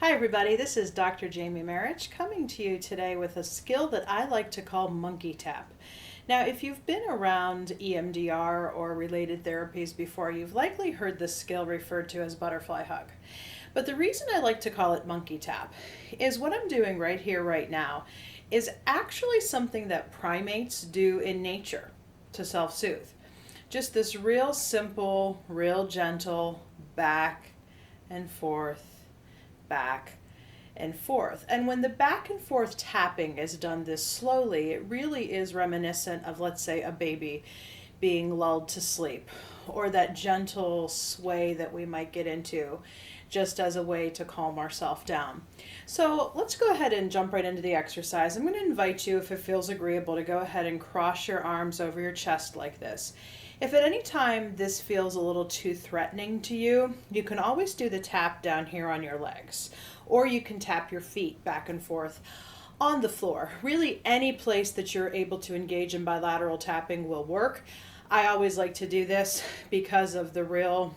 Hi everybody, this is Dr. Jamie Marich coming to you today with a skill that I like to call monkey tap. Now, if you've been around EMDR or related therapies before, you've likely heard this skill referred to as butterfly hug. But the reason I like to call it monkey tap is what I'm doing right here, right now, is actually something that primates do in nature to self-soothe. Just this real simple, real gentle back and forth, back and forth. And when the back and forth tapping is done this slowly, it really is reminiscent of, let's say, a baby being lulled to sleep, or that gentle sway that we might get into just as a way to calm ourselves down. So let's go ahead and jump right into the exercise. I'm going to invite you, if it feels agreeable, to go ahead and cross your arms over your chest like this. If at any time this feels a little too threatening to you, you can always do the tap down here on your legs, or you can tap your feet back and forth on the floor. Really, any place that you're able to engage in bilateral tapping will work. I always like to do this because of the real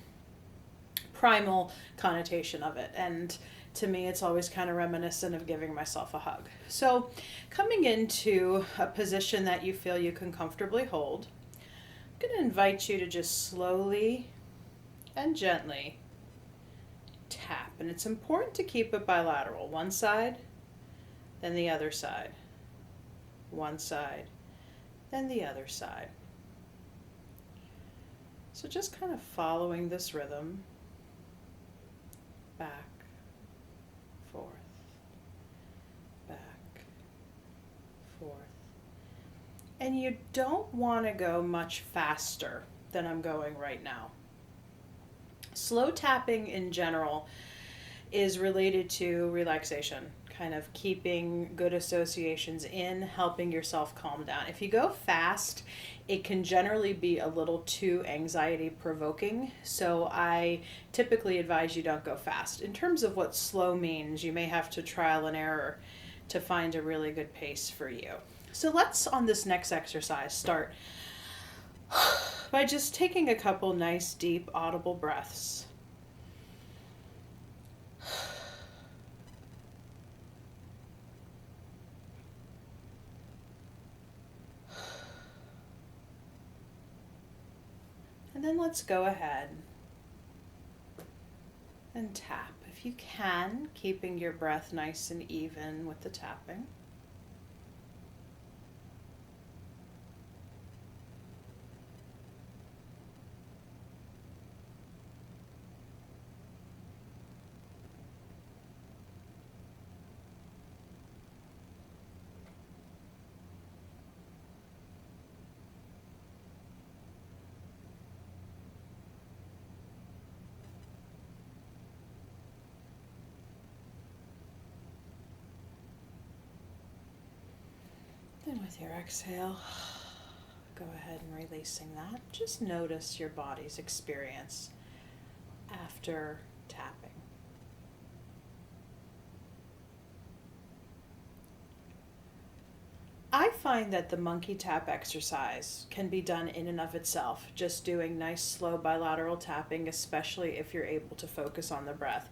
primal connotation of it, and to me it's always kind of reminiscent of giving myself a hug. So coming into a position that you feel you can comfortably hold, I'm going to invite you to just slowly and gently tap. And it's important to keep it bilateral. One side, then the other side. One side, then the other side. So just kind of following this rhythm. Back, forth, back, forth. And you don't want to go much faster than I'm going right now. Slow tapping in general is related to relaxation, kind of keeping good associations in, helping yourself calm down. If you go fast, it can generally be a little too anxiety provoking, so I typically advise you don't go fast. In terms of what slow means, you may have to trial and error to find a really good pace for you. So let's, on this next exercise, start by just taking a couple nice, deep, audible breaths. And then let's go ahead and tap. If you can, keeping your breath nice and even with the tapping. And with your exhale, go ahead and releasing that. Just notice your body's experience after tapping. I find that the monkey tap exercise can be done in and of itself, just doing nice slow bilateral tapping, especially if you're able to focus on the breath.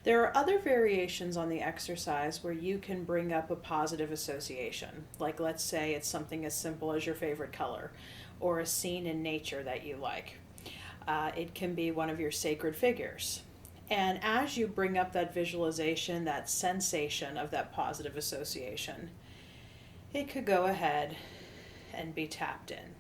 There are other variations on the exercise where you can bring up a positive association, like let's say it's something as simple as your favorite color or a scene in nature that you like. It can be one of your sacred figures. And as you bring up that visualization, that sensation of that positive association, it could go ahead and be tapped in.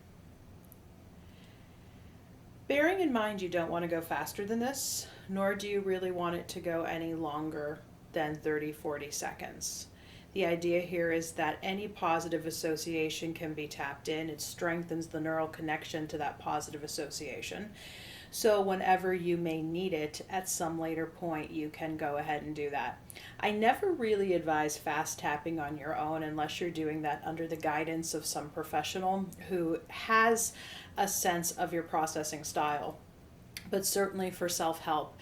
Bearing in mind you don't want to go faster than this, nor do you really want it to go any longer than 30-40 seconds. The idea here is that any positive association can be tapped in. It strengthens the neural connection to that positive association. So whenever you may need it at some later point, you can go ahead and do that. I never really advise fast tapping on your own unless you're doing that under the guidance of some professional who has a sense of your processing style. But certainly for self-help,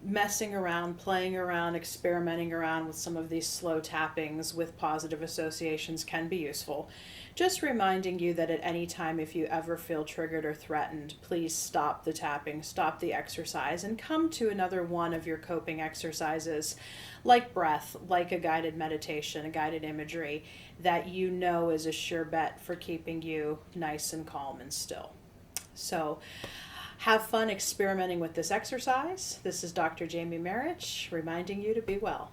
messing around, playing around, experimenting around with some of these slow tappings with positive associations can be useful. Just reminding you that at any time, if you ever feel triggered or threatened, please stop the tapping, stop the exercise, and come to another one of your coping exercises, like breath, like a guided meditation, a guided imagery, that you know is a sure bet for keeping you nice and calm and still. So, have fun experimenting with this exercise. This is Dr. Jamie Marich reminding you to be well.